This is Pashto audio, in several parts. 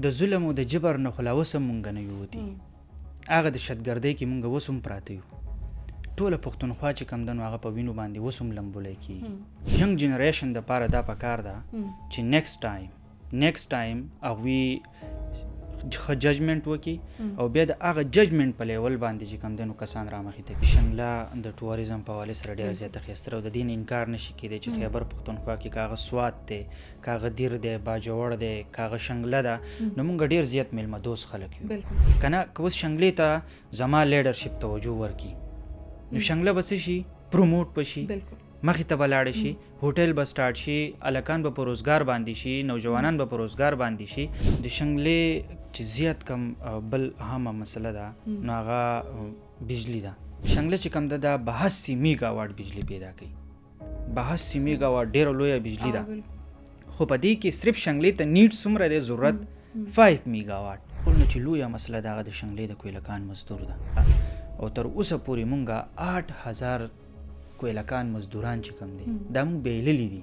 د ظلم او د جبر نه خو لا اوس هم مونږ نه یو وتي. هغه د شتګردۍ کې مونږ اوس هم پراته یو. ټوله پښتونخوا چې کم ده نو هغه په وینو باندې اوس هم لمبولی کېږي. ینګ جنریشن دپاره دا پکار ده چې نیکسټ ټایم هغوی ښه ججمنټ وکړي او بیا د هغه ججمنټ په لیول باندې چې کم دی نو کسان رامخې ته کړي. شنګله د ټوریزم په حوالې سره ډېره زیاته ښایسته او د دې نه انکار نشي کېدی چې خیبر پښتونخوا کې که هغه سوات دی، که هغه دیر دی، باجوړ دی، که هغه شنګله ده، نو موږ ډېر زیات میلمه دوست خلک یو. که نه که اوس شنګلې ته زما لیډرشپ توجه ورکړي نو شنګله به څه شي؟ پروموټ به شي، مخې ته به لاړه شي، هوټل به سټارټ شي، هلکان به په روزګار باندې شي، نوجوانان به په روزګار باندې شي. د شنګلې چې زیات کم بل اهمه مسله ده نو هغه بجلی ده. شنګله چې کم ده دا 82 میګا واټ بجلی پیدا کوي. 82 میګا واټ ډېره لویه بجلی ده، خو په دې کې صرف شنګلې ته نیټ څومره دی ضرورت؟ 5 میګا واټ. ټول نه چې لویه مسله ده هغه د شنګلې د کویلکان مزدور ده او تر اوسه پورې مونږه 8000 کویلکان مزدوران چې کم دي دا مونږ بیللی دي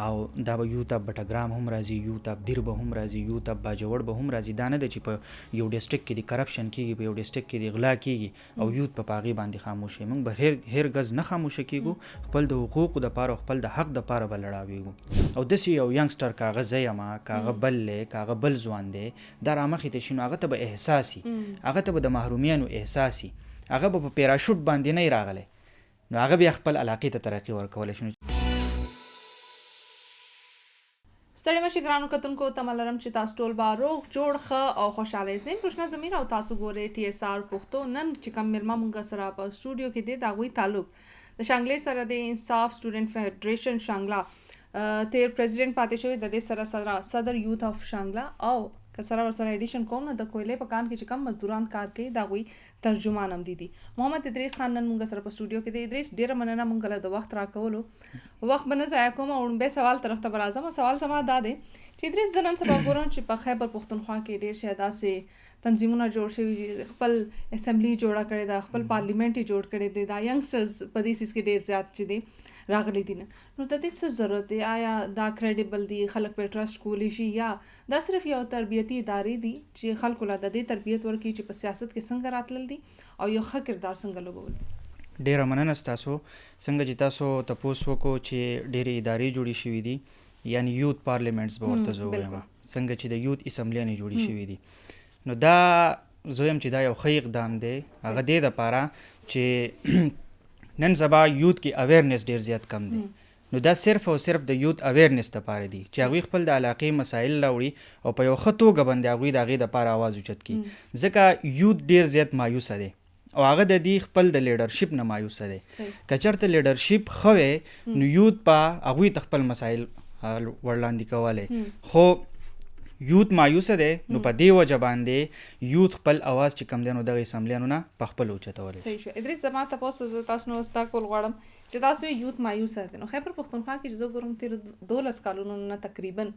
او دا به یو ته بټګرام هم راځي، یو ته دیر به هم راځي، یو ته باجوړ به هم راځي. دا نه ده چې په یو ډسټرکټ کې د کرپشن کېږي، په یو ډسټرکټ کې د غلا کېږي او یوت په هغې باندې خاموش وي. مونږ به هر ګز نه خاموشه کېږو، خپل د حقوقو دپاره او خپل د حق دپاره به لړاویږو. او داسې یو ینګسټر که هغه زه یم، که هغه بل دی، که هغه بل ځوان دی، دا رامخې ته شي نو هغه ته به احساسي، هغه ته به د محرومیانو احساسي، هغه به په پیراشوټ باندې نه راغلی نو هغه بیا خپل علاقې ته ترقي ورکولی شي. ستړي مشي ګرانو کتونکو، تمه لرم چې تاسو ټول به روغ جوړ ښه او خوشحاله یاست. روشنا ضمیر او تاسو ګورئ TSR پښتو. نن چې کوم میلمه مونږ سره په سټوډیو کې دی د هغوی تعلق د شانګلې سره د انصاف سټوډنټ فیډریشن شانګله تیر پریزیډنټ پاتې شوی، د دې سره صدر یوت اف شانګله او که سره ورسره ایډیشن کوم نو د کویلې په کان کې چې کم مزدوران کار کوي د هغوی ترجمان هم دي. محمد ادریس خان نن مونږ سره په سټوډیو کې دی. ادریس ډېره مننه مونږ له د وخت راکولو. وخت به نه ضایع کوم او لومبی سوال طرف ته به راځم. سوال زما دا دی چې ادریس زه نن سبا ګورم چې په خیبر پښتونخوا کې ډېر شی داسې تنظیمونه جوړ شوي، خپل اسمبلی جوړه کړې ده، خپل پارلیمنټ یې جوړ کړی دی. دا ینګسټرز په دې سیس کې ډېر زیات چې دی راغلی دي. نو د دې څه ضرورت دی؟ آیا دا کریډیبل دي؟ خلک پرې ټرسټ کولی شي یا دا صرف یو تربیتي ادارې دي چې خلکو له د دې تربیت ورکړي چې په سیاست کې څنګه راتلل دي او یو ښه کردار څنګه لوبول دي؟ ډېره مننه ستاسو. څنګه چې تاسو تپوس وکړو چې ډېرې ادارې جوړې شوي دي، یعنی یوت پارلیمنټس به ورته زه ووایم، څنګه چې د یوت اسمبلیانې جوړې شوي دي. نو دا زه وایم چې دا یو ښه اقدام دی. هغه دې دپاره چې نن سبا یوت کې اویرنس ډېر زیات کم دی. نو دا صرف او صرف د یوت اویرنس دپاره دی چې هغوی خپل د علاقې مسایل راوړي او په یو ښه توګه باندې هغوی د هغې دپاره آواز اوچت کړي. ځکه یوت ډېر زیات مایوسه دی او هغه د دې خپل د لیډرشپ نه مایوسه دی. که چېرته لیډرشپ ښه وی نو یوت به هغوی ته خپل مسایل وړاندې کولی، خو یوت مایوسه دی. نو په دې وجه باندې یوت خپل اواز چې کم دی نو دغه اسمبلیانو نه په خپل اوچتولی. صحیح شو. ادریس زما تپوس به زه تاسو نه ستا کول غواړم چې تاسو یوت مایوسه دی. نو خیبر پښتونخوا کې چې زه ګورم تېرو 12 کالونو نه تقریبا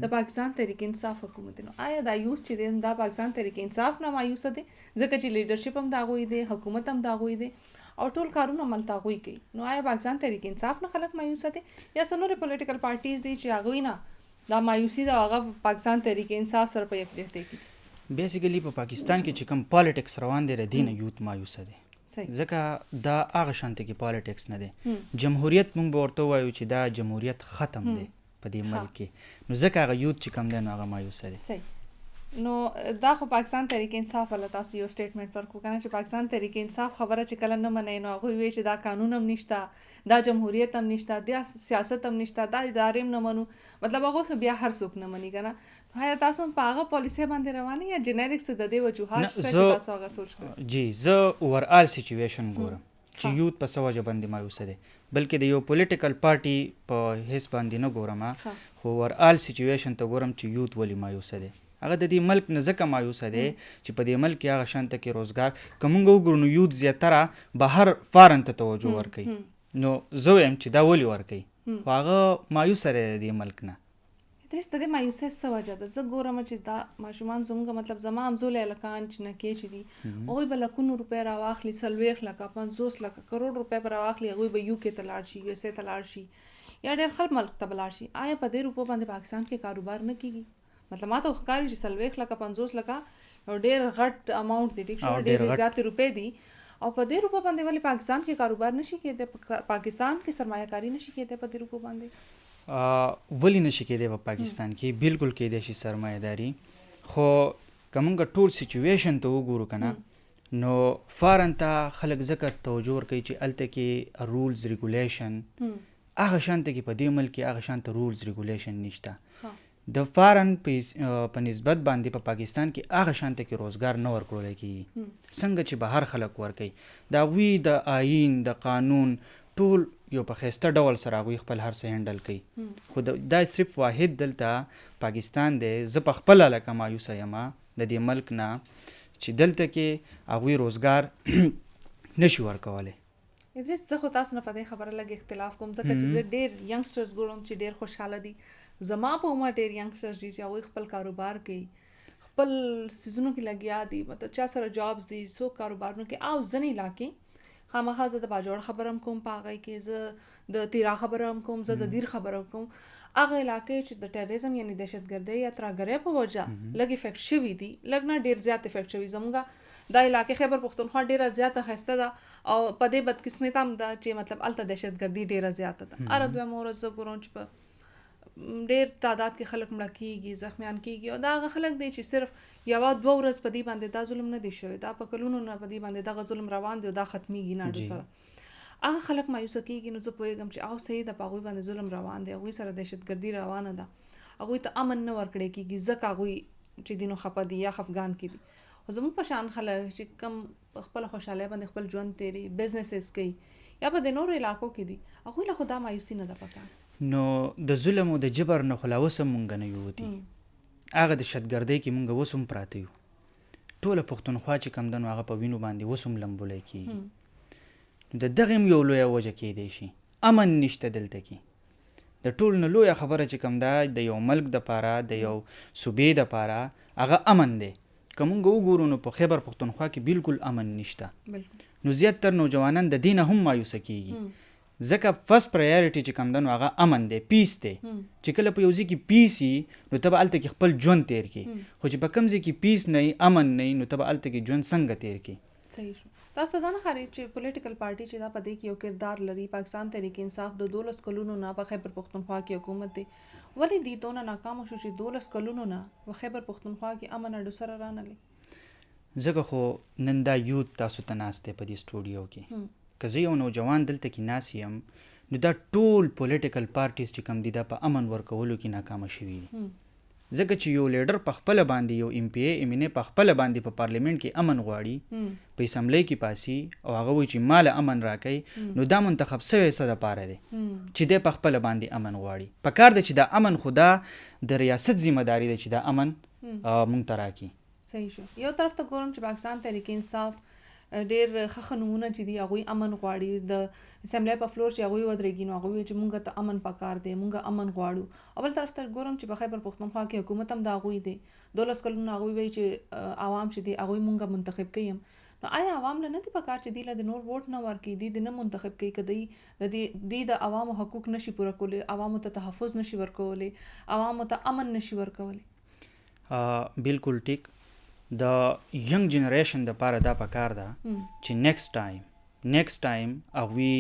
د پاکستان تحریک انصاف حکومت دی. نو آیا دا یوت چې دی دا پاکستان تحریک انصاف نه مایوسه دی ځکه چې لیډرشپ هم د هغوی دی، حکومت هم د هغوی دی او ټول کارونه عمل ته هغوی کوي؟ نو آیا پاکستان تحریک انصاف نه خلک مایوسه دی یا څه نورې پولیټیکل پارټیز دی چې هغوی نه دا مایوسي ده هغه پاکستان تحریک انصاف سره په یکجهتۍ کې؟ بیسیکلی په پاکستان کې چې کوم پالیټکس روان دی د دې نه یوت مایوسه دی ځکه دا هغه شانته کې پالیټکس نه دی. جمهوریت مونږ به ورته ووایو چې دا جمهوریت ختم دی په دې ملک کې، نو ځکه هغه یوت چې کم دی نو هغه مایوسه دی. نو دا خو پاکستان تحریک انصاف والا تاسو یو سټیټمنټ ورکړو کنه چې پاکستان تحریک انصاف خبره چې کله نه منئ نو هغوی وایي چې دا قانون هم نشته، دا جمهوریت هم نشته، دا سیاست هم نشته، دا ادارې هم نه منو. مطلب هغوی خو بیا هر څوک نه مني که نه. آیا تاسو هم په هغه پالیسۍ باندې روان یا جنریک څه د دې وجوهات شته چې تاسو هغه سوچ کوئ؟ جی زه اوورآل سچویشن ګورم چې یوت په څه وجه باندې مایوسه دی، بلکې د یو پولیټیکل پارټي په حیث باندې نه ګورم، خو اوورآل سچویشن ته ګورم چې یوت ولې مایوسه دی. هغه د دې ملک نه ځکه مایوسه دی چې په دې ملک کې هغه شانته کې روزګار که مونږ وګورو نو یوت زیاتره بهر فارن ته توجه ورکوي. نو زه وایم چې دا ولې ورکوي؟ خو هغه مایوسه دی د دې ملک نه. ادریس د دې مایوسۍ څه وجه ده؟ زه ګورم چې دا ماشومان زموږ مطلب زما همزولی هلکان چې نکې چې دي هغوی به لکونو روپۍ راواخلي، 40 لکه 50 لکه کروڑ روپۍ به راواخلي، هغوی به UK ته لاړ شي، USA ته لاړ شي یا ډېر خلک ملک ته به لاړ شي. آیا په دې روپو باندې پاکستان کې کاروبار نه کیږي؟ مطلب ما ته ښکاري چې 40 لکه 50 لکه یو ډېر غټ اماونټ دی ټیک شو ډېر زیاتې روپۍ دي او په دې روپو باندې ولې پاکستان کې کاروبار نشي کېدی پاکستان کې سرمایه کاری نشي کېدی په دې روپو باندې ولی نشي کېدی په پاکستان کې بالکل کېدی شي سرمایه‌داري خو کومګه ټول سچویشن ته وګورو کنه نو فارن ته خلک ځکه توجه ورکوي چې الته کې رولز ریګولیشن هغه شانته کې په دې ملک کې هغه شانته رولز ریګولیشن نشته د فارن په نسبت باندې په پاکستان کې هغه شانته کې روزګار نه ورکول کېږي څنګه چې بهر خلک ورکوي دا وی د آئین د قانون ټول یو په خسته ډول سره هغوی خپل هر څه هینډل کوي خو دا صرف واحد دلته پاکستان دی زه په خپله لکه مایوسه یمه د دې ملک نه چې دلته کې هغوی روزګار نشي ورکولی ادریس زه خو تاسو نه په دې خبره لږ اختلاف کوم ځکه چې زه ډېر ینګسټرز ګورم چې ډېر خوشحاله دي زما په عمر ډېر ینګسټرز دي چې هغوی خپل کاروبار کوي خپل سیزونو کې لګیا دي مطلب چا سره جابز دي څوک کاروبارونو کې او ځینې علاقې خامخا زه د باجوړ خبره هم کوم په هغې کې زه د تیرا خبره هم کوم زه د دیر خبره هم کوم هغه علاقې چې د ټیرریزم یعنی دهشتګردۍ یا ترهګرۍ په وجه لږ افیکټ شوي دي لږ نه ډېر زیات افیکټ شوي زموږ دا علاقې خیبر پښتونخوا ډېره زیاته ښایسته ده او په دې بدقسمت هم ده چې مطلب هلته دهشتګردي ډېره زیاته ده هره دویمه ورځ زه ګورم چې په ډېر تعداد کې خلک مړه کېږي زخمیان کېږي او دا هغه خلک دی چې صرف یوه دوه ورځ په دې باندې دا ظلم نه دی شوی دا په کلونو نه په دې باندې دغه ظلم روان دی او دا ختمیږي نه اډو سره هغه خلک مایوسه کېږي نو زه پوهېږم چې او صحیح ده په هغوی باندې ظلم روان دی هغوی سره دهشتګردي روانه ده هغوی ته امن نه ورکړی کېږي ځکه هغوی چې دي نو خفه دي یا خفګان کې دي خو زموږ په شان خلک چې کم خپله خوشحالۍ باندې خپل ژوند تیري بزنسز کوي یا په د نورو علاقو کې دي هغوی له خو دا مایوسي نه ده پکار نو د ظلم او د جبر نه خو لا اوس هم مونږ نه یو وتي هغه دهشتګردۍ کې مونږ اوس هم پراته یو ټوله پښتونخوا چې کم ده نو هغه په وینو باندې اوس هم لمبولی کېږي د دغې هم یو لویه وجه کېدی شي امن نشته دلته کې د ټول نه لویه خبره چې کم ده د یو ملک دپاره د یو صوبې دپاره هغه امن دی که مونږ وګورو نو په خیبر پښتونخوا کې بالکل امن نشته نو زیاتر نوجوانان د دې نه هم مایوسه کېږي ځکه فرست پرایورټي چې کم ده نو هغه امن دی پیس دی چې کله په یو ځای کې پیس وي نو ته به هلته کې خپل ژوند تیر کړي خو چې په کوم ځای کې پیس نه وي امن نه وي نو ته به هلته کې ژوند څنګه تیر کړي صحیح شو تاسو ته دا نه ښکاري چې پولیټیکل پارټي چې دا په دې کې یو کردار لري پاکستان تحریک انصاف د 12 کلونو نه په خیبر پښتونخوا کې حکومت دی ولې دې دونه ناکامه شو چې 12 کلونو نه په خیبر پښتونخوا کې امن اډو سره رانغلی ځکه خو نن دا یوت تاسو ته ناست دی په دې سټوډیو کې که زه یو نوجوان دلته کې ناست یم نو دا ټول پولیټیکل پارټیز چې کوم دي دا په امن ورکولو کې ناکامه شوي دي ځکه چې یو لیډر په خپله باندې یو ایم پی ای ایم ان ای په خپله باندې په پارلیمنټ کې امن غواړي په اسمبلی کې پاسي او هغه وایي چې مال امن راکوي نو دا منتخب سوی څه دپاره دی چې دی په خپله باندې امن غواړي په کار دی چې دا امن خو دا د ریاست ذمه داري دی چې دا امن مونږ ته راکړي صحیح شو یو طرف ته ګورم چې پاکستان تحریک انصاف ډېر ښه نمونه چې دي هغوی امن غواړي د اسمبلی په فلور چې هغوی ودرېږي نو هغوی چې مونږ ته امن پکار دی مونږ امن غواړو او بل طرف ته ګورم چې په خیبر پښتونخوا کې حکومت هم د هغوی دی 12 کلونه هغوی وایي چې عوام چې دي هغوی مونږ منتخب کوي نو آیا عوام له نه دي پکار چې دی له د نور ووټ نه ورکړي دی د نه منتخب کوي که دی د عوامو حقوق نشي پوره کولی عوامو ته تحفظ نشي ورکولی عوامو ته امن نشي ورکولی بالکل ټیک د ینګ جنریشن دپاره دا پکار ده چې نیکسټ ټایم هغوی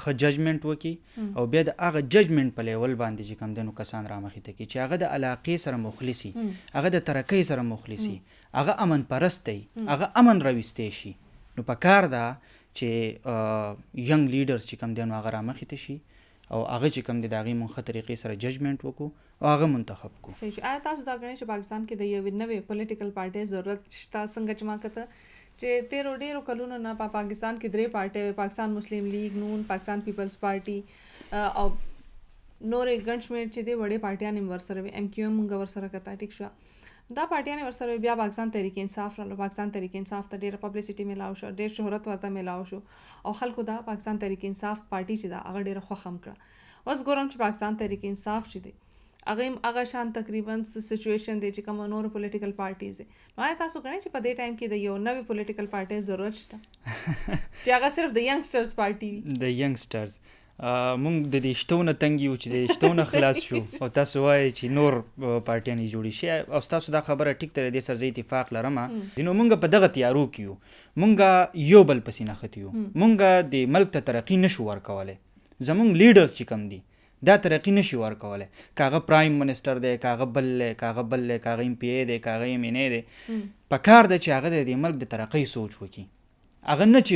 ښه ججمنټ وکړي او بیا د هغه ججمنټ په لیول باندې چې کوم دی نو کسان رامخې ته کړي چې هغه د علاقې سره مخلص وي هغه د ترقۍ سره مخلص وي هغه امن پرست دی هغه امن راویستی شي نو پکار ده چې ینګ لیډرز چې کوم دی نو هغه رامخې ته شي او هغه چې کوم دی د هغې مونږ ښه طریقې سره ججمنټ وکړو او هغه منتخب کړو صحیح شو آیا تاسو دا ګڼئ چې پاکستان کې د یوې نوې پولیټیکل پارټۍ ضرورت شته څنګه چې ما کته چې تیرو ډېرو کلونو نه په پاکستان کې 3 پارټۍ پاکستان مسلم لیگ نون پاکستان پیپلز پارټي او نورې ګڼ شمېر چې دی وړې پارټیانې هم ورسره وي ایم کیو ایم مونږ ورسره کته ټیک شوه دا پارټیانې ورسره بیا پاکستان تحریک انصاف رالو پاکستان تحریک انصاف ته ډېره پبلسټي میلاو شو ډېر شهرت ورته میلاو شو او خلکو دا پاکستان تحریک انصاف پارټي چې دا هغه ډېره خوښه هم کړه اوس ګورم چې پاکستان تحریک انصاف چې دی هغه شان تقریبا سچویشن دی چې کوم نور پولیټیکل پارټیز دي نو آیا تاسو ګڼئ چې په دې ټایم کې د یو نوې پولیټیکل پارټۍ ضرورت شته چې هغه صرف د ینګسټرز پارټي وي د ینګسټرز مونږ د دې شتو نه تنګ یو چې د شتو نه خلاص شو او تاسو وایئ چې نور پارټیان یې جوړې شي او ستاسو دا خبره ټیک ته دې سره زه اتفاق لرم ځینو مونږ په دغه تیارو کې یو مونږ یو بل پسې نښتي یو مونږ د ملک ته ترقي نشو ورکولی زمونږ لیډرز چې کم دي دا ترقی نشي ورکولی کاغه پرایم منسٹر دی کاغه بل دی کاغه ایم پی ای دی کاغه ایم این ای دی په کار ده چې هغه د ملک د ترقۍ سوچ وکړي هغه نه چې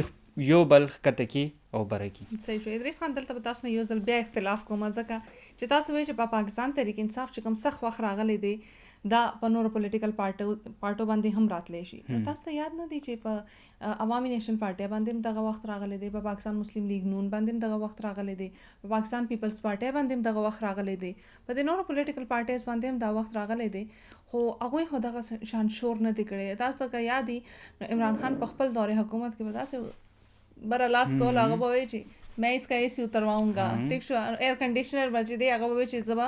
یو بل ښکته کړي او بره کړي. صحیح شو. ادریس خان دلته به تاسو نه یو ځل بیا اختلاف کوم ځکه چې تاسو وایئ چې په پاکستان تحریک انصاف چې کوم سخت وخت راغلی دی دا په نورو پولیټیکل پارټو باندې هم راتلی شي. تاسو ته یاد نه دی چې په عوامي نیشنل پارټي باندې هم دغه وخت راغلی دی په پاکستان مسلم لیگ نون باندې هم دغه وخت راغلی دی په پاکستان پیپلز پارټي باندې هم دغه وخت راغلی دی په د نورو پولیټیکل پارټیز باندې هم دا وخت راغلی دی خو هغوی خو دغه شان شور نه دی کړی. تاسو ته که یاد وي عمران خان په خپل دور حکومت کې به داسې بره لاس کول هغه به وایي چې मैं इसका ए सी उतरवाऊंगा ٹھیک شو एयर कंडीशनर بچی دی هغه به چې زبا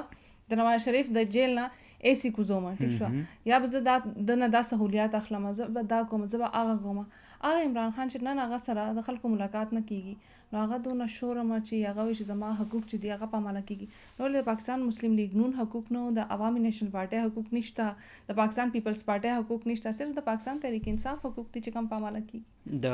د نواز شریف د جیل نه ए सी کوزوم ٹھیک شو یا به زه د نه دا سہولیات اخلم زه به دا کوم زه به هغه کوم هغه عمران خان چې نه هغه سره د خلکو ملاقات نه کیږي نو هغه دونه شور مچي هغه وی چې زما حقوق چې دی هغه په عمل کیږي نو د پاکستان مسلم لیگ نون حقوق نو د عوامي نیشنل پارټي حقوق نشته د پاکستان پیپلز پارټي حقوق نشته صرف د پاکستان تحریک انصاف حقوق دي چې کم په عمل کیږي. د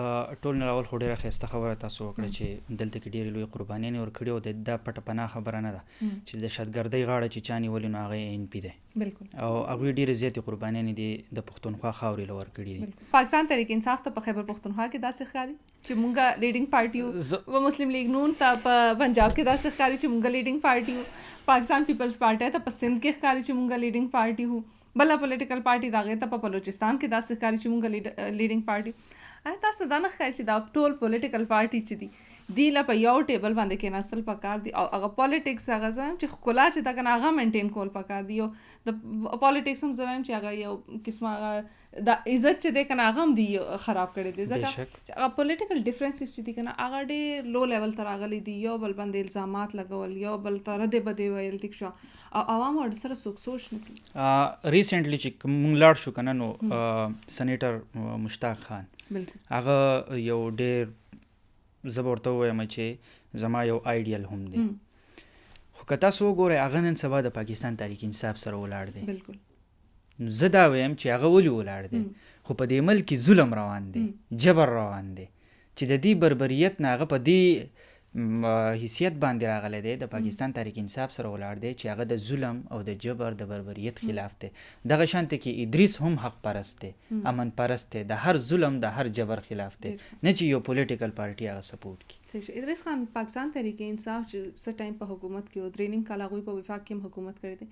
ټول نه اول خو ډیره ښایسته خبره تاسو وکړه چې دلته کې ډېرې لوی قربانیانې ورکړي او د دا پټه پناه خبره نه ده چې د دهشتګردۍ غاړه چې چا نیولې نو هغه این پي دی بالکل او هغوی ډېرې زیاتې قربانیانې دي د پښتونخوا خاورې له ورکړي دي. پاکستان تحریک انصاف ته په خیبر پښتونخوا کې داسې ښکاري چې مونږه لیډینګ پارټي و مسلم لیگ نون ته په پنجاب کې داسې ښکاري چې مونږه لیډینګ پارټي و پاکستان پیپلز پارټي ته په سندھ کې ښکاري چې مونږه لیډینګ پارټي و بله پولیټیکل پارټي د هغې ته په بلوچستان کې داسې ښکاري چې مونږه لیډینګ پارټي آیا تاسو ته دا نه ښکاري چې دا ټول پولیټیکل پارټي چې دي دی له په یو ټیبل باندې کېناستل پکار دي او هغه پالیټکس هغه زم چې ښکلا چې دا کنه هغه مینټین کول پکار دي او د پالیټکس هم زم چې هغه یو قسمه هغه د عزت چې دی کنه هغه هم دی خراب کړی دی ځکه هغه پولیټیکل ډیفرنسز چې دي کنه هغه ډېر لو لیول ته راغلي دي یو بل باندې الزامات لګول یو بل ته ردې بدې ویل ټیک شو او عوام ور سره څوک سوچ نه کوي. ریسنټلی چې مونږ لاړ شو کنه نو سېنیټر مشتاق خان هغه یو ډېر زه به ورته ووایم چې زما یو آیډیل هم دی خو که تاسو وګورئ هغه نن سبا د پاکستان تحریک انصاف سره ولاړ دی. بالکل زه دا وایم چې هغه ولې ولاړ دی خو په دې ملک کې ظلم روان دی جبر روان دی چې د دې بربریت نه هغه په دې حیثیت باندې راغلی دی د پاکستان تحریک انصاف سره ولاړ دی چې هغه د ظلم او د جبر د بربریت خلاف دی. دغه شانته کې ادریس هم حق پرست دی امن پرست دی د هر ظلم د هر جبر خلاف دی نه چې یو پولیټیکل پارټي هغه سپورټ کړي. صحیح. ادریس خان پاکستان تحریک انصاف چې څه ټایم په حکومت کې و 3 کال هغوی په وفاق کې هم حکومت کړی دی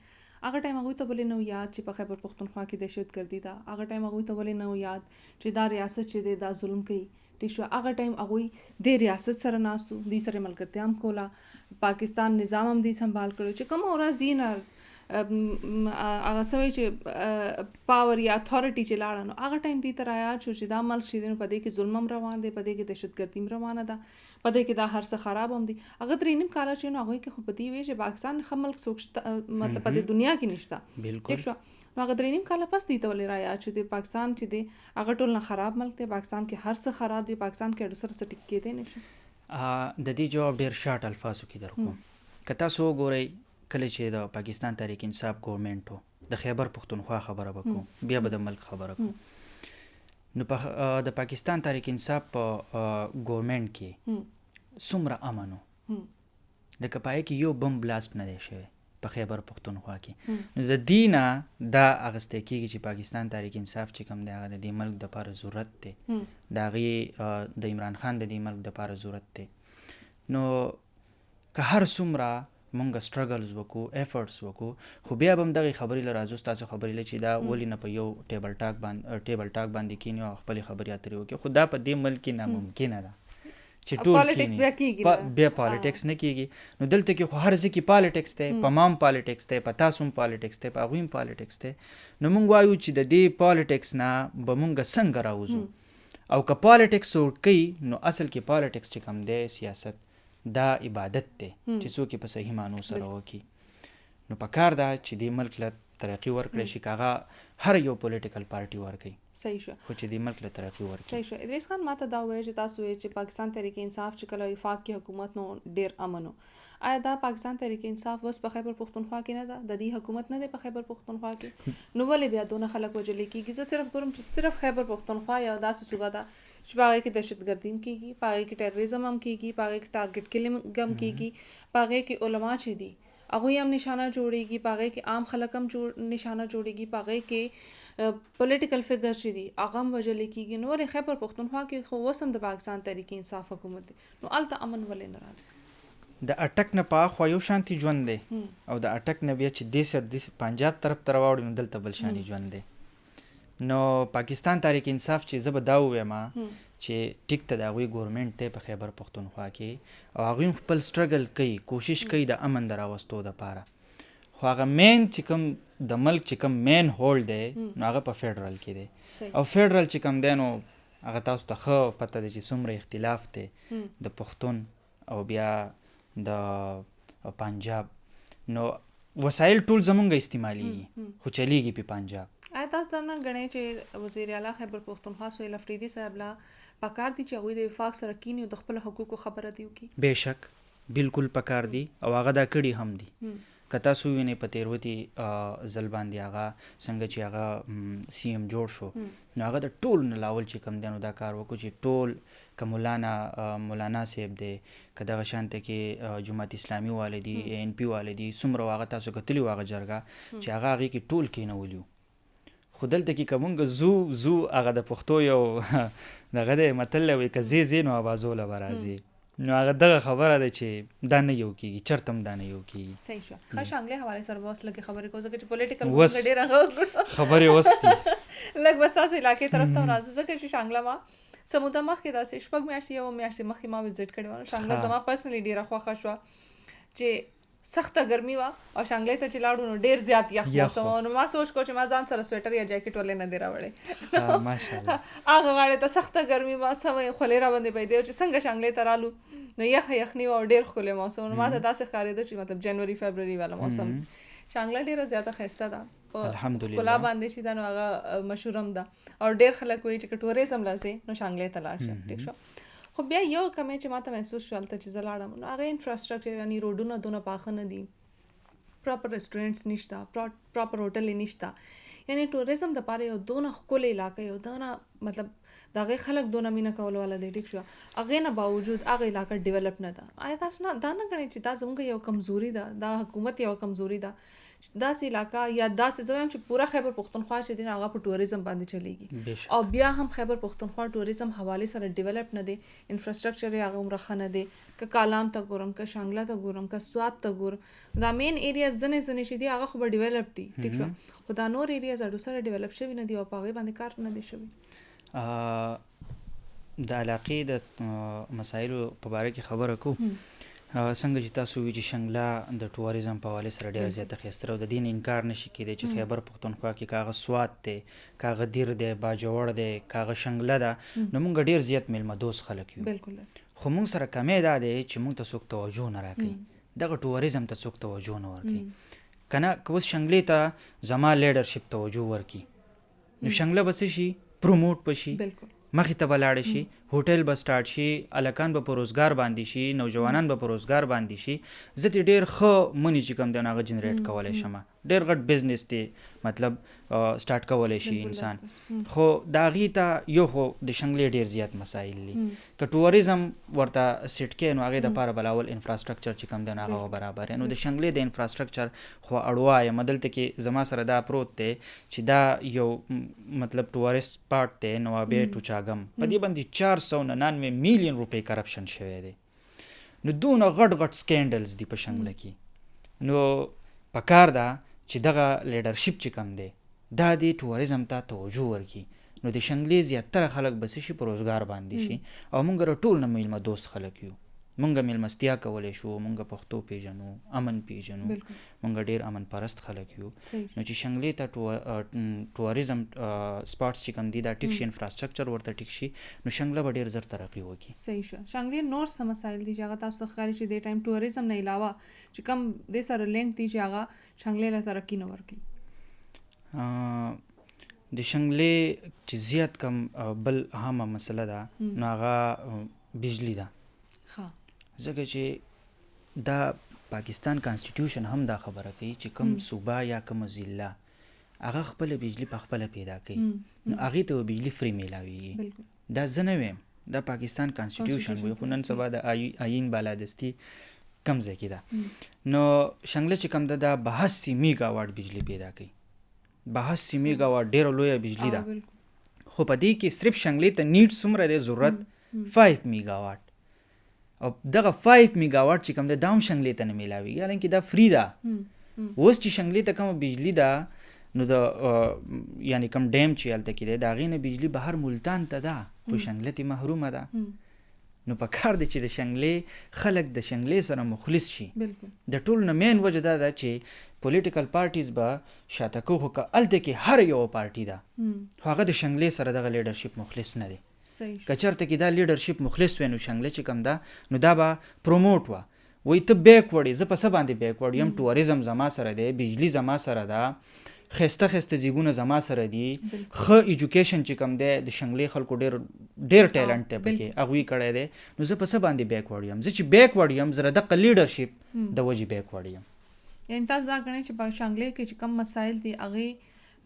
هغه ټایم هغوی ته ولې نه یاد چې په خیبر پښتونخوا کې دهشتګردي ده هغه ټایم هغوی ته ولې نه یاد چې دا ریاست چې دی دا ظلم کوي ٹھیک شو هغه ټایم هغوی د ریاست سره ناستو دوی سره ملګرتیا هم کوله پاکستان نظام هم دوی سنبال کړو چې کومه ورځ دی نه هغه سوی چې پاور یا اتھارټي چې لاړه نو هغه ټایم دی تر آیا چې دا ملک چې په دې کې ظلم هم روان دی په دې کې دهشتګردي هم روانه ده په دې کې دا هر څه خراب هم دي هغه 3 کاله چې نو هغوی کې خو په دې وی چې پاکستان ښه ملک څوک مطلب په دې دنیا کې نشته ٹھیک شو نو هغه 3 کاله پس دی ته ولې رایا چې د پاکستان چې دی هغه ټول نه خراب ملک دی پاکستان کې هر څه خراب دی پاکستان کې اډو سره ټیک کېدی نشي. د دې جواب ډېر شارټ الفاظو کې درکوم که تاسو وګورئ کله چې د پاکستان تحریک انصاف ګورنمنټ و د خیبر پښتونخوا خبره وکړو بیا به د ملک خبره کوو نو د پاکستان تحریک انصاف په ګورنمنټ کې څومره امن و لکه پای کې یو بم بلاست نه دی شوی په خیبر پښتونخوا کې نو د دې نه دا اخیستی کېږي چې پاکستان تحریک انصاف چې کوم دی هغه د دې ملک دپاره ضرورت دی د هغې د عمران خان د دې ملک دپاره ضرورت دی نو که هر څومره مونږ سټرګلز وکړو ایفرټس وکړو خو بیا به هم دغې خبرې له راځو ستاسو خبرې له چې دا ولې نه په یو ټیبل ټاک باندې کینی او خپلې خبرې اترې وکړي خو دا په دې ملک کې ناممکنه ده چې ټول بیا پالیټکس نه کیږي نو دلته کې خو هر ځای کې پالیټکس دی په ما هم پالیټکس دی په تاسو هم پالیټکس دی په هغوی هم پالیټکس دی نو مونږ وایو چې د دې پالیټکس نه به مونږ څنګه راوځو او که پالیټکس ورکوي نو اصل کې پالیټکس چې کوم دی سیاست دا عبادت دی چې څوک په صحیح معنو سره وکړي نو په کار ده چې دې ملک له ترقی ورکړی شي که هغه هر یو پولیټیکل پارټي ورکوي صحیح شو خو چې دې ملک له ترقي ورکړي. صحیح شو. ادریس خان ماته دا وایي چې تاسو وایي چې پاکستان تحریک انصاف چې کله وفاق کې حکومت نو ډیر امن و. آیا دا پاکستان تحریک انصاف اوس په خیبر پښتونخوا کې نه ده؟ د دې حکومت نه دی په خیبر پښتونخوا کې؟ نو ولې بیا دونه خلک وژل کېږي؟ زه صرف ګورم چې صرف خیبر پښتونخوا یو داسې صوبه ده چې په هغې کې دهشتګردي هم کېږي، په هغې کې ټیرریزم هم کېږي، په هغې کې ټارګټ کلینګ هم کېږي، په هغې کې علما چې دي هغوی هم نشانه جوړېږي، په هغې کې عام خلک هم نشانه جوړېږي، په هغې کې پولیټیکل فګر چې دي هغه هم وژل کېږي. نو ولې خیبر پښتونخوا کې خو اوس هم د پاکستان تحریک انصاف حکومت دی، نو هلته امن ولې نه راځي؟ د اټک نه په اخوا یو شانتي ژوند دی او د اټک نه بیا چې دې پنجاب طرف ته راواړو نو دلته بل شاني ژوند دی. نو پاکستان تحریک انصاف چې زه به دا ووایم چې ټیک ته د هغوی ګورمنټ دی په خیبر پښتونخوا کې او هغوی خپل سټرګل کوي، کوشش کوي د امن د راوستو دپاره، خو هغه مین چې کوم د ملک چې کوم مین هولډ دی نو هغه په فیډرل کې دی او فیډرل چې کوم دی نو هغه تاسو ته ښه پته دی چې څومره اختلاف دی د پښتون او بیا د پنجاب. نو وسایل ټول زمونږ استعمالیږي خو چلیږي په پنجاب. آیا تاسو دا نه ګڼئ چې وزیر اعلی خیبر پښتونخوا سهیل افریدي صاحب لا پکار دي چې هغوی د وفاق سره کینی او د خپلو حقوقو خبره دي وکړي؟ بېشک بالکل پکار دي او هغه دا کړي هم دي. که تاسو وینئ په تېروتي ځل باندې هغه څنګه چې هغه سی ایم جوړ شو نو هغه د ټول نه لاول چې کوم دی نو دا کار وکړو چې ټول که مولانا صاحب دی که دغه شانته کې جماعت اسلامي والي دي ان پي والي دي څومره هغه تاسو کتلي وو هغه جرګه چې هغه هغې کې ټول کېنولي وو. خو دلته کې که مونږ زو هغه د پښتو یو دغه دی متل دی وایي که ځې نو اوازوله به راځي. نو هغه دغه خبره ده چې دا نه یو کېږي، چرته هم دا نه یو کېږي. صحیح شو. ښه شانګلې حوالې سره به اوس لږې خبرې کوو ځکه چې پولیټیکل موږ ډېر هغه خبرې اوس دي لږ بس تاسو علاقې طرف ته راځو ځکه چې شانګله ما څه موده مخکې داسې شپږ میاشتې یوه میاشتې مخکې ما وزټ کړې وه. شانګله زما پرسنلي ډېره خوښه شوه چې سخته ګرمي وه او شانګلې ته چې لاړو نو ډېر زیات یخ موسم و. نو ما سوچ کو چې ما ځان سره سویټر یا جاکټ ولې نه دی راوړی. ماشاءالله هغه غاړې ته سخته ګرمي وه، سمه خولې را باندې پیدا چې څنګه شانګلې ته رالو نو یخني وه او ډېر ښکلی موسم. نو ما ته داسې ښکارېده چې مطلب جنوري فبروري والا موسم. شانګله ډېره زیاته ښایسته ده په ښکلا باندې چې دا نو هغه مشهور هم ده او ډېر خلک وایي چې که ټوریزم لاځې نو شانګلې ته لاړ شه. ټیک شو. خو بیا یو کمی چې ما ته محسوس شو هلته چې زه لاړم نو هغه انفراسټرکچر یعنې روډونه دونه پاخه نه دي، پراپر ریسټورنټس نشته، پراپر هوټل نشته. یعنې ټوریزم دپاره یو دونه ښکلی علاقه یو دونه مطلب د هغې خلک دونه مینه کول والا دی. ټیک شو. هغې نه باوجود هغه علاقه ډیولپ نه ده. آیا تاسو نه دا نه ګڼئ چې دا زموږ یو کمزوري ده، دا حکومت یوه کمزوري ده داسې علاقه یا داسې زه وایم چې پوره خیبر پښتونخوا چې دی نو هغه په ټوریزم باندې چلیږي او بیا هم خیبر پښتونخوا ټوریزم حوالې سره ډیولپ نه دی، انفراسټرکچر یې هغه عمره ښه نه دی. که کالام ته ګورم، که شانګله ته ګورم، که سوات ته ګورم، دا مین ایریاز ځینې چې دي هغه خو به ډیولپ دي. ټیک شو. خو دا نور ایریاز اډو سره ډیولپ شوي نه دي او په هغې باندې کار نه دی شوی. د علاقې د مسایلو په باره کې خبره کوو. څنګه چې تاسو وی چې شنګله د ټوریزم په حوالې سره ډېره زیاته ښایسته او د دې نه انکار نشي کېدی چې خیبر پښتونخوا کې که هغه سوات دی، که هغه دیر دی، باجوړ دی، که هغه شنګله ده نو موږ ډېر زیات میلمه دوست خلک یو. خو موږ سره کمی دا دی چې موږ ته څوک توجه نه راکوي، دغه ټوریزم ته څوک توجه نه ورکوي. که نه که اوس شنګلې ته زما لیډرشپ توجه ورکړي نو شنګله به څه شي، پروموټ به شي، مخې ته به لاړې شي، هوټل به سټارټ شي، الکان به په روزګار باندې شي، نوجوانان به په روزګار باندې شي. زه ترې ډېر ښه مني چې کوم دی نو هغه جنریټ کولی شم، ډېر غټ بزنس دی مطلب سټارټ کولی شي انسان. خو د هغې ته یو خو د شنګلې ډېر زیات مسایل دي. که ټوریزم ورته سیټ کړې نو هغې دپاره به لاول انفراسټرکچر چې کوم دی نو هغه برابر نو د شنګلې د انفراسټرکچر خو اړوا یم. دلته کې زما سره دا پروت دی چې دا یو مطلب ټورسټ سپاټ دی نوابې ټوچاګم، په دې باندې 499 میلیون روپۍ کرپشن شوی دی. نو دونه غټ غټ سکینډلز دي په شنګله کې. نو پکار ده چې دغه لیډرشپ چې کوم دی دا د ټوریزم ته توجه ورکړي نو د شنګلې زیاتره خلک به څه شي، په روزګار باندې شي او موږ را ټول نه میلمه دوست خلک یو. موږ میلمستیا کولی شو، موږ پښتو پیژنو، امن پیژنو، موږ ډېر امن پرست خلک یو. نو چې شنګلې ته ټوریزم سپاټس چې کوم دي دا ټیک شي، انفراسټرکچر ورته ټیک شي نو شنګله به ډېر زر ترقي وکړي. صحیح شو. شنګلې نور څه مسایل دي چې هغه تاسو ته ښکاري چې دې ټایم ټوریزم نه علاوه چې کوم دې سره لینک دي چې هغه شنګلې له ترقي نه ورکوي؟ د شنګلې چې زیات کم بل اهمه مسله ده نو هغه بجلی ده. ځکه چې دا پاکستان کانسټیټیوشن هم دا خبره کوي چې کوم صوبه یا کوم ضلع هغه خپله بجلی په خپله پیدا کوي نو هغې ته به بجلی فری میلاویږي. دا زه نه ویم، دا پاکستان کانسټیټیوشن وایي، خو نن سبا د آیین بالادستي کم ځای کې ده. نو شنګله چې کوم ده دا 82 میګا واټ بجلی پیدا کوي. 82 میګا واټ ډېره لویه بجلی ده، خو په دې کې صرف شنګلې ته نیټ څومره دی ضرورت 5 میګا واټ، او دغه 5 میګا واټ چې کوم ده دا هم شنګلې ته نه میلاویږي، حالانکې دا فری ده. اوس چې شنګلې ته کومه بجلی ده نو د یعنی کوم ډیم چې هلته کې دی د هغې نه بجلی بهر ملتان ته ده، خو شنګله ترې محرومه ده. نو په کار دی چې د شنګلې خلک د شنګلې سره مخلص شي. د ټولو نه مین وجه دا ده چې پولیټیکل پارټیز به شاته کو، خو که هلته کې هر یوه پارټي ده خو هغه د شنګلې سره دغه لیډرشپ مخلص نه دی. که چېرته کې دا لیډرشپ مخلص وی نو شنګله چې کوم ده نو دا به پروموټ وه، وایي ته بیکورډ یې، زه په څه باندې بیکورډ یم، ټوریزم زما سره دی، بجلی زما سره ده، ښایسته ښایسته ځیګونه زما سره دي، ښه ایجوکیشن چې کوم دی د شنګلې خلکو ډېر ټیلنټ دی پکې هغوی کړی دی، نو زه په څه باندې بیکورډ یم؟ زه چې بیکورډ یم زه د دغه لیډرشپ د وجې بیکورډ یم. یعنې تاسو دا ګڼئ چې په شنګلې کې چې کوم مسایل دي هغې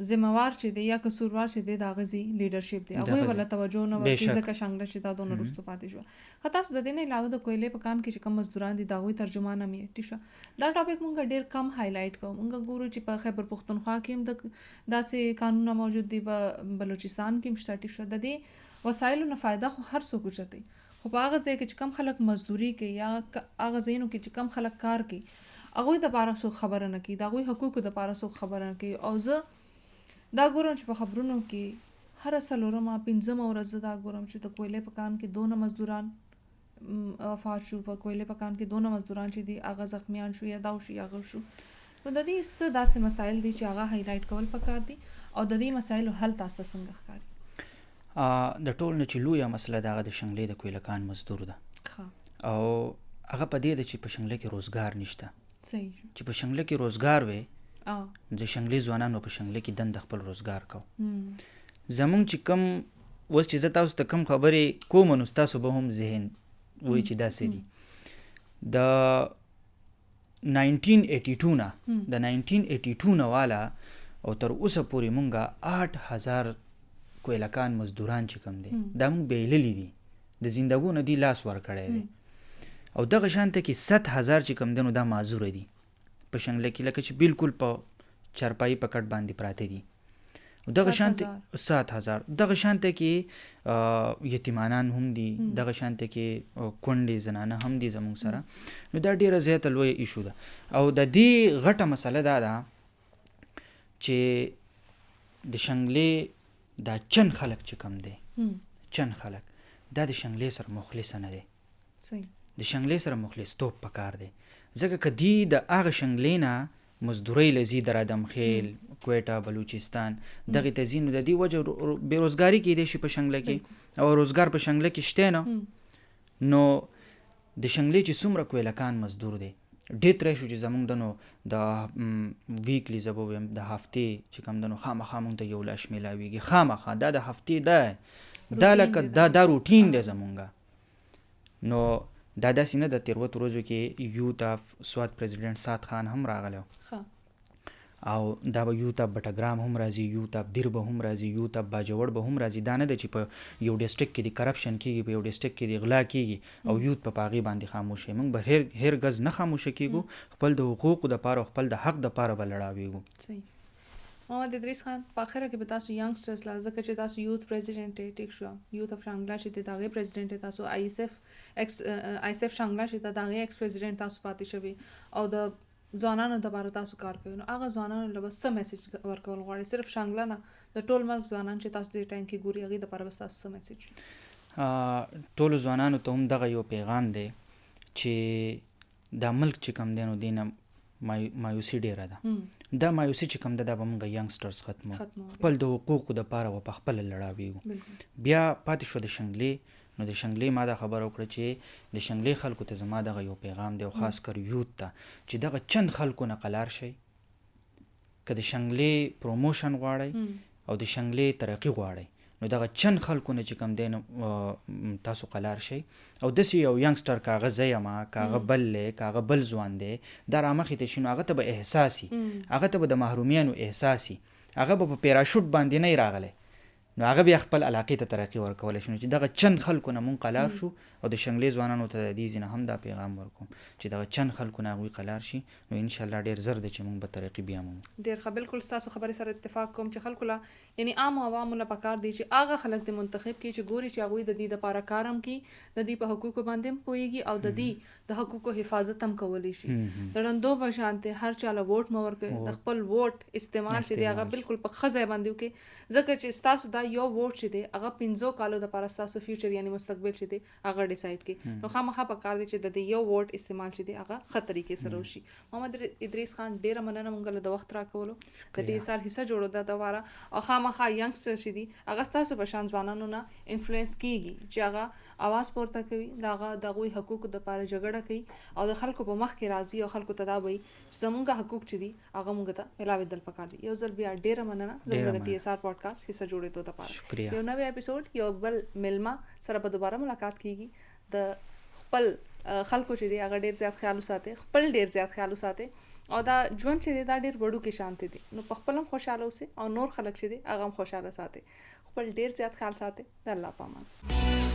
ذمہوار چې دی یا قصوروار چې دی د هغه ځي لیډرشپ دی، هغوی ورله توجه نه ورکوي ځکه شنګله چې دا دونه وروسته پاتې شوه. ښه، تاسو د دې نه علاوه د کویلې په کان کې چې کوم مزدوران دي د هغوی ترجمان هم یې، ټیک شوه. دا ټاپک مونږ ډېر کم هایلایټ کوو. مونږ ګورو چې په خیبر پښتونخوا کې هم داسې قانونونه موجود دي، په بلوچستان کې هم شته، ټیک شوه. د دې وسایلو نه فایده خو هر څوک اوچتوي، خو په هغه ځای کې چې کم خلک مزدوري کوي یا هغه ځایونو کې چې کم خلک کار کوي هغوی دپاره څوک خبره نه کوي، د هغوی حقوقو دپاره څوک خبره نه کوي. او زه دا ګورم چې په خبرونو کې هره څلورمه پنځمه ورځ زه دا ګورم چې د کویلې په کان کې دونه مزدوران وفات شو، په کویلې په کان کې دونه مزدوران چې دي هغه زخمیان شو یا دا شو یا هغه شو. نو د دې څه داسې مسایل دي چې هغه هایلایټ کول پکار دي او د دې مسایلو حل تاسو ته څنګه ښکاري؟ د ټول نه چې لویه مسله د هغه د شنګلې د کویله کان مزدور ده، او هغه په دې ده چې په شنګله کې روزګار نشته. چې په شنګله کې روزګار وي د شنګلې ځوانانو په شنګله کې دنده خپل روزګار کو. زمونږ چې کم اوس چې زه تاسو ته کم خبرې کوم نو ستاسو به هم ذهن وایي چې داسې دي. د 1982 نه د 1982 نه والا او تر اوسه پورې مونږه 8000 کویلکان مزدوران چې کم دی دا مونږ بیللی دي، د زندګو نه دی لاس ورکړی دی، او دغه شانته کې 7000 چې کم دی نو دا معذوره دي په شنګله کې، لکه چې بالکل په چارپایي په کټ باندې پراته دي. دغه شانته 7000 دغه شانته کې یتیمانان هم دي، دغه شانته کې کونډې زنانه هم دي زموږ سره. نو دا ډیره زیاته لویه ایشو ده، او د دې غټه مسله دا ده چې د شنګلې دا چن خلک چې کم دی، چن خلک دا د شنګلې سره مخلص نه دی. د شنګلې سره مخلص توپ پکار دی، ځکه که دی د هغه شنګلې نه مزدورۍ لزي در ادمخیل، کویټه، بلوچستان دغې ته ځي، نو د دې وجه بېروزګاري کیدی شي په شنګله کې، او روزګار په شنګله کې شته نه. نو د شنګلې چې څومره کویلکان مزدور دی ډېر ترې شو چې زمونږ د نو د ویکلی زه به ویم د هفتې چې کوم د نو خامخا مونږ ته یو لاش میلاویږي، خامخا دا د هفتې ده، دا لکه دا روټین دی زمونږه. نو دا داسې نه د تېروتو ورځو کې یوت اف سوات پریزیډنټ سعد خان هم راغلی، او دا به یوت اف بټګرام هم راځي، یوت اف دیر به هم راځي، یوت اف باجوړ به هم راځي. دا نه ده چې په یو ډسټرکټ کې د کرپشن کېږي، په یو ډسټرکټ کې د غلا کېږي او یوت په هغې باندې خاموشه. موږ به هر ګز نه خاموشه کېږو، خپل د حقوقو دپاره او خپل د حق دپاره به لړاویږو. محمد ادریس خان، په اخره کې به تاسو ینګسټرز لا ځکه چې تاسو یوت پریزیډنټ یې، ټیک شو، یوت اف شانګله چې د هغې پریزیډنټ یې، تاسو آی ایس اف شانګله چې د هغې ایکس پریزیډنټ تاسو پاتې شوي او د ځوانانو دپاره تاسو کار کوئ، نو هغه ځوانانو له به څه میسیج ورکول غواړئ؟ صرف شانګله نه، د ټول ملک ځوانان چې تاسو دې ټایم کې ګوري هغې دپاره به ستاسو څه میسیج؟ ټولو ځوانانو ته هم دغه یو پیغام دی چې دا ملک چې کوم دی نو دې نه مایوسي ډیره ده. دا مایوسي چې کوم ده دا به موږ ینګسټرز ختمو، خپل د حقوقو دپاره به په خپله لړاویږو. بیا پاتې شو د شنګلې، نو د شنګلې ما دا خبره وکړه چې د شنګلې خلکو ته زما دغه یو پیغام دی، او خاص کر یوت ته چې دغه چند خلکو نه قلار شئ، که د شنګلې پروموشن غواړئ او د شنګلې ترقي غواړئ نو دغه چند خلکو نه چې کوم دی نو تاسو قلار شئ او داسې یو ینګسټر که هغه زه یم که هغه بل دی که هغه بل ځوان دی دا رامخې ته شي نو هغه ته به احساس وي هغه ته به د محرومیانو احساس وي هغه به په پیراشوټ باندې نه راغلی نو هغه بیا خپل علاقې ته ترقي ورکولی شي نو چې دغه چند خلکو نه مونږ قلار شو او د شنګلې ځوانانو ته د دې ځینه هم دا پیغام ورکوم چې دغه چند خلکو نه هغوی قلار شي نو انشاءالله ډېر زر دی چې مونږ به ترقي بیا مومو. ډېر ښه، بالکل ستاسو خبرې سره اتفاق کوم چې خلکو له یعنی عامو عوامو له پکار دی چې هغه خلک د منتخب کړي چې ګوري چې هغوی د دې دپاره کار هم کړي، د دې په حقوقو باندې هم پوهېږي او د دې د حقوقو حفاظت هم کولی شي. د ړندو په شان دی هر چا له ووټ مه ورکوئ، د خپل ووټ استعمال چې دی هغه بالکل په ښه ځای باندې وکړئ، ځکه چې ستاسو دا یو ووټ چې دی هغه 15 کالو دپاره ستاسو فیوچر یعنی مستقبل چې دی هغه ډیسایډ کړي. نو خامخا پکار دی چې د دې یو ووټ استعمال چې دی هغه ښه طریقې سره وشي. محمد ادریس خان ډېره مننه مونږ له د وخت راکولو، د دې سال حصه جوړو د دواره او خامخا ینګسټر چې دي هغه ستاسو په شان ځوانانو نه انفلوئنس کیږي چې هغه اواز پورته کوي، د هغوی حقوقو دپاره جګړه کوي او د خلکو په مخ کې راځي او خلکو ته دا وایي چې زمونږ حقوق چې دي هغه مونږ ته میلاوېدل پکار دي. یو ځل بیا ډېره مننه زموږ د TSR پاډکاسټ حصه جوړېدو دپاره. یو نوی اپیسوډ یو بل ملما سره به دوباره ملاقات کیږي. د خپل خلکو چې دی هغه ډېر زیات خیال وساتئ، خپل ډېر زیات خیال وساتئ او دا ژوند چې دی دا ډېر وړوکې شانتې دی نو په خپل هم خوشحاله اوسئ او نور خلک چې دی هغه هم خوشحاله ساتئ. خپل ډېر زیات خیال ساتئ. د الله په امان.